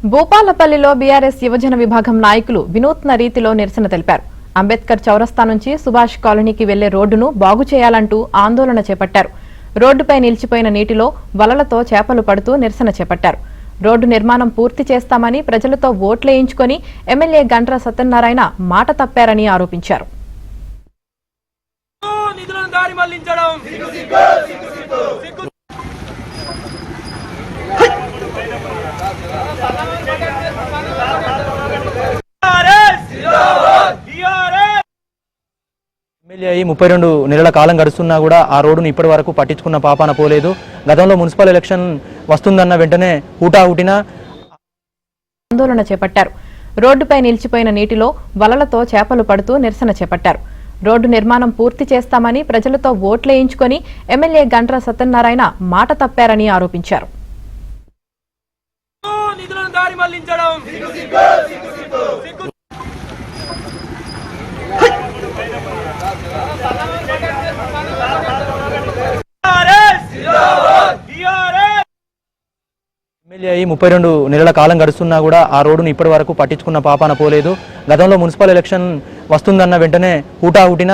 భూపాలపల్లిలో BRS యువజన విభాగం నాయకులు వినూత్న రీతిలో నిరసన తెలిపారు. అంబేద్కర్ చౌరస్తా నుంచి సుభాష్ కాలనీకి వెళ్లే రోడ్డును బాగు చేయాలంటూ ఆందోళన చేపట్టారు. రోడ్డుపై నిలిచిపోయిన నీటిలో వలలతో చేపలు పడుతూ నిరసన చేపట్టారు. రోడ్డు నిర్మాణం పూర్తి చేస్తామని ప్రజలతో ఓట్లేయించుకొని ఎమ్మెల్యే గంట్ర సత్యనారాయణ మాట తప్పారని ఆరోపించారు. ఎమ్మెల్యే అయి 32 నెలల కాలం గడుస్తున్నా కూడా ఆ రోడ్డును ఇప్పటి వరకు పట్టించుకున్న పాపాన పోలేదు. గతంలో మున్సిపల్ ఎలక్షన్ వస్తుందన్న వెంటనే హుటాహుటిన ఆందోళన చేపట్టారు. రోడ్డుపై నిలిచిపోయిన నీటిలో వలలతో చేపలు పడుతూ నిరసన చేపట్టారు. రోడ్డు నిర్మాణం పూర్తి చేస్తామని ప్రజలతో ఓట్లేయించుకొని ఎమ్మెల్యే గంట్ర సత్యనారాయణ మాట తప్పారని ఆరోపించారు. ఎమ్మెల్యే అయి 32 నెలల కాలం గడుస్తున్నా కూడా ఆ రోడ్డును ఇప్పటి వరకు పట్టించుకున్న పాపాన పోలేదు. గతంలో మున్సిపల్ ఎలక్షన్ వస్తుందన్న వెంటనే హుటాహుటిన